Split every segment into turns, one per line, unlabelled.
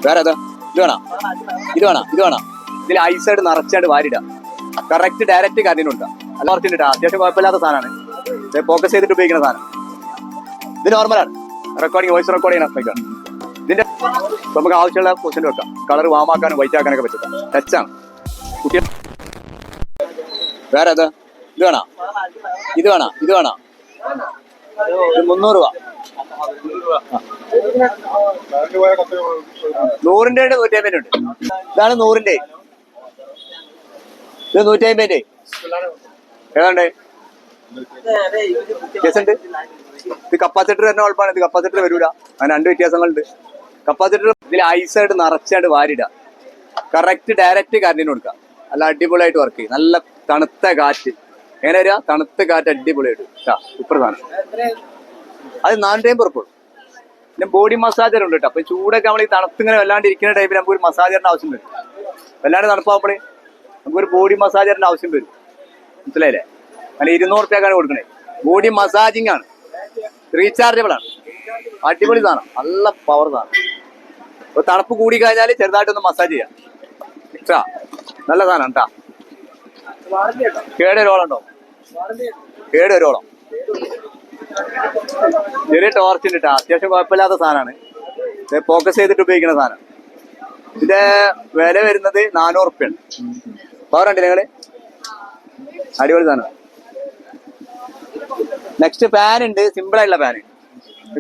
വേറെ ഏതാ? ഇത് വേണം, ഇത് വേണം, ഇത് വേണം. ഇതിൽ ഐസായിട്ട് നിറച്ചായിട്ട് വാരിട. Correct direct കറണ്ടിനുണ്ട്. അല്ല കുറച്ചിട്ട് അത്യാവശ്യം കുഴപ്പമില്ലാത്ത സാധനമാണ്. ഫോക്കസ് ചെയ്തിട്ട് ഉപയോഗിക്കുന്ന സാധനം. ഇത് നോർമലാണ്. റെക്കോർഡിങ്, വോയിസ് റെക്കോർഡ് ചെയ്യുന്ന മൈക്കാണ്. ഇതിന്റെ നമുക്ക് ആവശ്യമുള്ള പൊസിഷൻ വെക്കാം. കളർ വാമാക്കാനും വൈറ്റ് ആക്കാനൊക്കെ പറ്റും. ടച്ചാണ് കുട്ടികൾ. വേറെ ഏതാ? ഇത് വേണം, ഇത് വേണം, ഇത് വേണം. ഇത് 300 രൂപ. 100-ന്റെ 150 ഉണ്ട്. ഇതാണ് 100-ന്റെ. ഇത് 150-ന്റെ ഏതാണ്ട് വ്യത്യാസമുണ്ട്. ഇത് കപ്പാസിറ്റർ തന്നെ കുഴപ്പമാണ്. ഇത് കപ്പാസിറ്റർ വരൂല. അങ്ങനെ 2 വ്യത്യാസങ്ങളുണ്ട്. കപ്പാസിറ്റർ ഇതിൽ ഐസായിട്ട് നിറച്ചായിട്ട് വാരിട. കറക്റ്റ് ഡയറക്റ്റ് കറണ്ടിന് കൊടുക്കുക. നല്ല അടിപൊളിയായിട്ട് വർക്ക് ചെയ്യും. നല്ല തണുത്ത കാറ്റ്. എങ്ങനെ വരിക? തണുത്ത കാറ്റ് അടിപൊളിയായിട്ട്. സൂപ്പർ സാധനം. അത് 450 ഉറുപ്പിക. പിന്നെ ബോഡി മസാജർ ഉണ്ട് കേട്ടോ. അപ്പൊ ചൂടൊക്കെ നമ്മൾ ഈ തണുത്തിങ്ങനെ വല്ലാണ്ട് ഇരിക്കുന്ന ടൈമിൽ നമുക്ക് ഒരു മസാജറിന്റെ ആവശ്യം വരും. വല്ലാണ്ട് തണുപ്പാകുമ്പോഴേ നമുക്കൊരു ബോഡി മസാജറിന്റെ ആവശ്യം വരും. മനസ്സിലായില്ലേ? അങ്ങനെ 200 ഉറുപ്പികക്കാണ് കൊടുക്കണേ. ബോഡി മസാജിങ് ആണ്. റീചാർജബിൾ ആണ്. അടിപൊളി സാധനം. നല്ല പവർ സാധനം. ഇപ്പൊ തണുപ്പ് കൂടി കഴിഞ്ഞാൽ ചെറുതായിട്ടൊന്ന് മസാജ് ചെയ്യാം. ഇഷ്ടാ നല്ല സാധനം കേട്ടാ. കേടൊരോളം കേടൊരോളം ചെറിയ ടോർച്ച് ഉണ്ട് കേട്ടോ. അത്യാവശ്യം കുഴപ്പമില്ലാത്ത സാധനമാണ്. ഫോക്കസ് ചെയ്തിട്ട് ഉപയോഗിക്കുന്ന സാധനം. ഇതിന്റെ വില വരുന്നത് 400 ഉറുപ്പിയാണ്. പവർ ഉണ്ട് നിങ്ങള്. അടിപൊളി സാധനം. നെക്സ്റ്റ് ഫാൻ ഉണ്ട്. സിമ്പിൾ ആയിട്ടുള്ള ഫാൻ.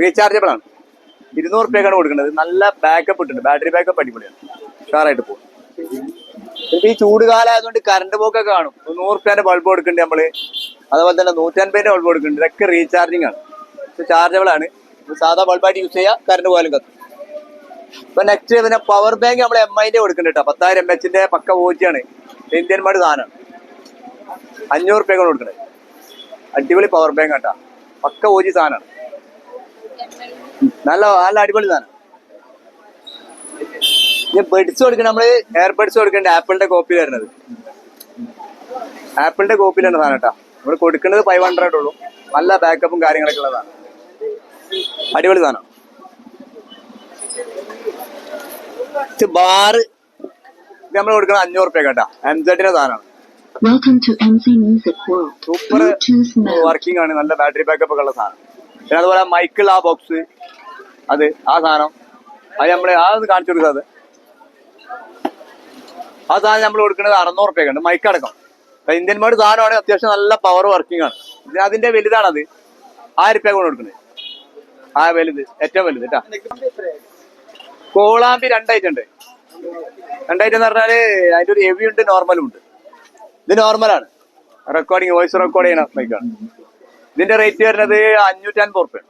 റീചാർജബിൾ ആണ്. 200 ഉറുപ്പികക്കാണ് കൊടുക്കുന്നത്. നല്ല ബാക്കപ്പ് ഇട്ടുണ്ട്. ബാറ്ററി ബാക്കപ്പ് അടിപൊളിയാണ്. ഉഷാറായിട്ട് പോകും. ഇപ്പൊ ഈ ചൂട് കാലമായതുകൊണ്ട് കറണ്ട് പോക്കൊക്കെ കാണും. 100 ഉറുപ്പികന്റെ ബൾബ് കൊടുക്കുന്നുണ്ട് നമ്മള്. അതുപോലെ തന്നെ 150-ന്റെ ബൾബ് കൊടുക്കുന്നുണ്ട്. ഇതൊക്കെ റീചാർജിങ് ആണ്. ചാർജബിൾ ആണ്. സാധാ ബൾബായിട്ട് യൂസ് ചെയ്യാം. കറണ്ട് പോയാലും കത്തും. ഇപ്പൊ നെക്സ്റ്റ് പിന്നെ പവർ ബാങ്ക് നമ്മൾ MI-ന്റെ കൊടുക്കുന്നുണ്ട് കേട്ടോ. 10,000 mAh പക്ക വോച്ചിയാണ്. ഇന്ത്യൻ മാഡ് സാധനമാണ്. 500 ഉറുപ്പികക്കാണ് കൊടുക്കുന്നത്. അടിപൊളി പവർ ബാങ്ക് കേട്ടാ. പക്ക ഓജി സാധനമാണ്. നല്ല നല്ല അടിപൊളി സാധനം. ബഡ്സ് കൊടുക്കണ നമ്മള് എയർബഡ്സ് കൊടുക്കേണ്ട ആപ്പിളിന്റെ കോപ്പി വരുന്നത്. ആപ്പിളിന്റെ കോപ്പിയിലാണ് സാധനം കേട്ടാ. നമ്മൾ കൊടുക്കുന്നത് 500 ഉള്ളൂ. നല്ല ബാക്കപ്പും കാര്യങ്ങളൊക്കെ ഉള്ളതാണ്. അടിപൊളി സാധനം. ബാറ് നമ്മൾ കൊടുക്കുന്നത് 500 ഉറുപ്പിക കേട്ടാ. MZ-ന്റെ സാധനമാണ്. സൂപ്പർ വർക്കിംഗ് ആണ്. നല്ല ബാറ്ററി ബാക്കപ്പ് ഒക്കെ ഉള്ള സാധനം. പിന്നെ അതുപോലെ മൈക്കിൾ ആ ബോക്സ് അത് ആ സാധനം അത് നമ്മള് അതൊന്ന് കാണിച്ചു കൊടുക്കാതെ ആ സാധനം നമ്മൾ കൊടുക്കുന്നത് 600 ഉറുപ്പിക ഉണ്ട്. മൈക്ക് അടക്കം. ഇന്ത്യൻ മാഡ് സാധനമാണ്. അത്യാവശ്യം നല്ല പവർ വർക്കിംഗ് ആണ്. അതിന്റെ വലുതാണത്. 1000 ഉറുപ്പിക കൊണ്ട് കൊടുക്കുന്നത്. ആ വലുത് ഏറ്റവും വലുത് കേട്ടാ. കോളാമ്പി 2 ഐറ്റം ഉണ്ട്. 2 ഐറ്റം എന്ന് പറഞ്ഞാല് അതിന്റെ ഒരു ഹെവി ഉണ്ട്, നോർമലും ഉണ്ട്. ഇത് നോർമലാണ്. റെക്കോർഡിങ്, വോയിസ് റെക്കോർഡ് ചെയ്യണ മൈക്കാണ്. ഇതിന്റെ റേറ്റ് വരുന്നത് 550 ഉറുപ്പിക.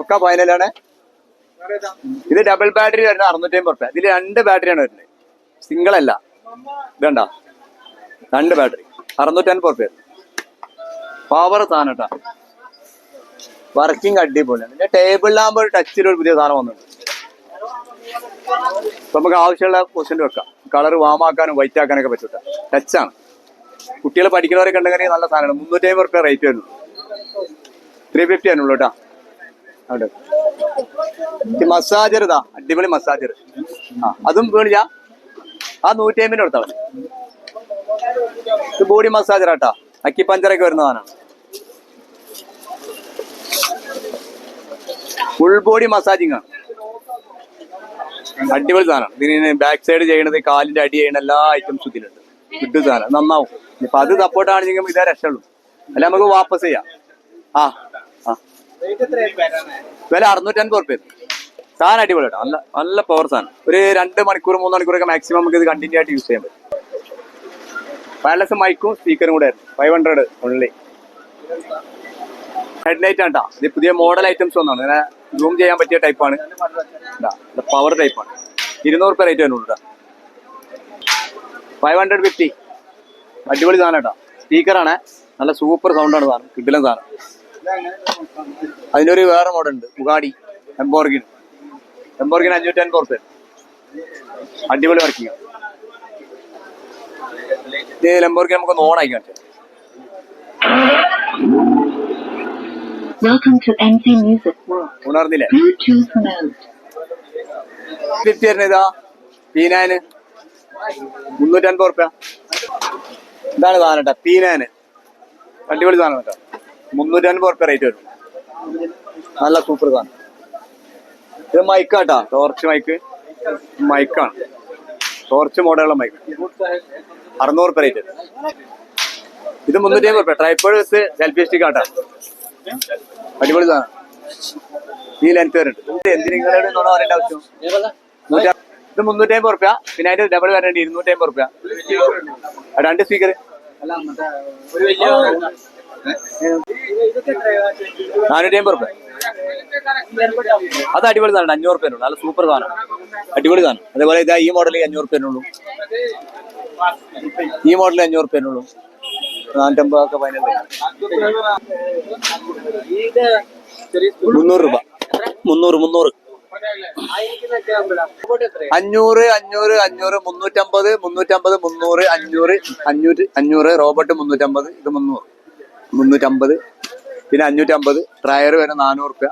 ഒക്കെ ഫൈനലാണ്. ഇത് ഡബിൾ ബാറ്ററി വരുന്നത് 650 ഉറുപ്പിക. ഇതിൽ 2 ബാറ്ററിയാണ് വരുന്നത്. സിംഗിൾ അല്ല. ഇതണ്ട 2 ബാറ്ററി 650 ഉറുപ്പിക. പവർ സാധനം കേട്ടാ. വർക്കിംഗ് അടിപൊളിയാണ്. പിന്നെ ടേബിളിലാകുമ്പോൾ ഒരു ടച്ചിലൊരു പുതിയ സാധനം വന്നിട്ടുണ്ട്. നമുക്ക് ആവശ്യമുള്ള പൊസിഷൻ വെക്കാം. കളർ വാമാക്കാനും വൈറ്റ് ആക്കാനൊക്കെ പറ്റൂട്ടാ. ടച്ചാണ്. കുട്ടികൾ പഠിക്കുന്നവരൊക്കെ ഉണ്ടെങ്കിൽ നല്ല സാധനമാണ്. 350 ഉറുപ്പിക റേറ്റ് വരുന്നു. 350 ആണുള്ളൂ കേട്ടാ. അവിടെ മസാജർ ഇതാ. അടിപൊളി മസാജർ. അതും വീണില്ല. ആ 150 കൊടുത്താൽ മതി. ഇത് ബോഡി മസാജർ ആട്ടാ. അക്കിപ്പഞ്ചറൊക്കെ വരുന്നതാണ്. ഫുൾ ബോഡി മസാജിങ് ആണ്. അടിപൊളി സാധനം. ഇതിന് ബാക്ക് സൈഡ് ചെയ്യണത്, കാലിന്റെ അടി ചെയ്യണ എല്ലാ ഐറ്റംസും ഇതിലുണ്ട്. കിട്ടും സാധനം. നന്നാവും. ഇപ്പൊ അത് സപ്പോർട്ടാണെങ്കിലും ഇതേ രക്ഷയുള്ളൂ. അല്ല നമുക്ക് വാപ്പസ് ചെയ്യാം. ആ ആ വില 650 ഉറുപ്പിക. സാധനം അടിപൊളി കേട്ടോ. നല്ല നല്ല പവർ സാധനം. ഒരു 2 മണിക്കൂർ 3 മണിക്കൂറൊക്കെ മാക്സിമം നമുക്ക് ഇത് കണ്ടിന്യൂ ആയിട്ട് യൂസ് ചെയ്യാൻ പറ്റും. വയർലെസ് മൈക്കും സ്പീക്കറും കൂടെ ആയിരുന്നു. 500 ഓൺലി. ഹെഡ്ലൈറ്റ് ആണ് കേട്ടോ. ഇത് പുതിയ മോഡൽ ഐറ്റംസ് ഒന്നാണ്. ഇങ്ങനെ സൂം ചെയ്യാൻ പറ്റിയ ടൈപ്പാണ്. പവർ ടൈപ്പാണ്. 200 ഉറുപ്പിക റേറ്റ് വരുന്നുള്ളൂ കേട്ടോ. 550. അടിപൊളി സാധനം കേട്ടോ. സ്പീക്കറാണ്. നല്ല സൂപ്പർ സൗണ്ടാണ് സാധനം. കിടിലൻ സാധനം. അതിൻ്റെ ഒരു വേറെ മോഡൽ ഉണ്ട്. ബുഗാഡി ലംബോർഗിനി 550 ഉറുപ്പിക. അടിപൊളി വർക്കിംഗ് ആണ്. ഇത് ലംബോർഗിനി നമുക്കൊന്ന് ഓൺ ആയി കാണിച്ചു. ഉണർന്നില്ലേ? 50 വരുന്നത് ഇതാ P9 350 റുപ്യ. ഇതാണ് സാധനം കേട്ടോ, P9 അടിപൊളി സാധനം കേട്ടോ. 350 റുപ്യ റേറ്റ് വരും. നല്ല സൂപ്പർ സാധനം. ഇത് മൈക്കാട്ടാ, ടോർച്ച് മൈക്കാണ്. ടോർച്ച് മോഡലുള്ള മൈക്ക് 600 റുപ്യ റേറ്റ്. ഇത് 350 റുപ്യ. ട്രൈപ്പോഡ് വിത്ത് സെൽഫി സ്റ്റിക്ക് ആട്ടാ, അടിപൊളി സാധനം. ഈ ലെൻത്ത് വരുന്നുണ്ട്. എന്തിനോട് നോണ പറയേണ്ട ആവശ്യം. ഇത് 350 റുപ്യ. പിന്നെ അതിന്റെ ഡബിൾ വരേണ്ടി 250 റുപ്യ. 2 സ്പീക്കർ 450 റുപ്യ. അത് അടിപൊളി സാധനം. 500 റുപ്യ. നല്ല സൂപ്പർ സാധനം, അടിപൊളി സാധനം. അതേപോലെ ഇതാ ഈ മോഡൽ 500 റുപ്യനുള്ളൂ. ഈ മോഡൽ 500 റുപ്യനുള്ളൂ. 450 ഒക്കെ ഫൈനൽ. 300 രൂപ. 300 500 350 500 റോബോട്ട് 350. ഇത് 350. പിന്നെ 550. ട്രയർ വരെ 400 റുപ്യ.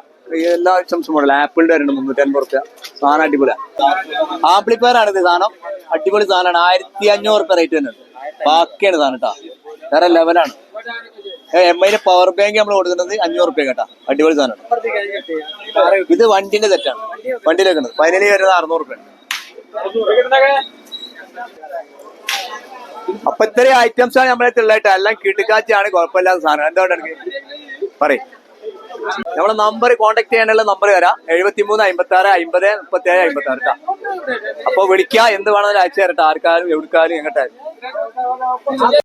എല്ലാ ഐറ്റംസും മോഡൽ. ആപ്പിളിന്റെ വരുന്നുണ്ട് 350 റുപ്യ. സാധനം അടിപൊളിയാണ്. ആംപ്ലിഫയർ ആണ് ഇത് സാധനം, അടിപൊളി സാധനമാണ്. 1500 റുപ്യ റേറ്റ് വരുന്നത്. ബാക്കിയാണ് സാധനം കേട്ടോ, വേറെ ലെവലാണ്. MI പവർ ബാങ്ക് നമ്മൾ കൊടുക്കുന്നത് 500 റുപ്യ കേട്ടാ, അടിപൊളി സാധനം. ഇത് വണ്ടിന്റെ സെറ്റാണ്, വണ്ടിയിൽ വെക്കുന്നത്. ഫൈനലി വരുന്നത് 600 റുപ്യ. അപ്പൊ ഇത്രയും ഐറ്റംസ് ആണ് നമ്മളെ ഉള്ളതായിട്ട്. എല്ലാം കിട്ടുകാച്ചാണ്, കുഴപ്പമില്ലാത്ത സാധനം. എന്തുകൊണ്ടാണ് പറയും. നമ്മളെ നമ്പർ കോൺടാക്ട് ചെയ്യാനുള്ള നമ്പർ തരാം. 73 56 50 37 56 കേട്ടോ. അപ്പൊ വിളിക്കുക, എന്ത് വേണമെങ്കിലും അയച്ചു തരട്ടെ. ആർക്കാരും എവിടുക്കാരും എങ്ങോട്ടായാലും.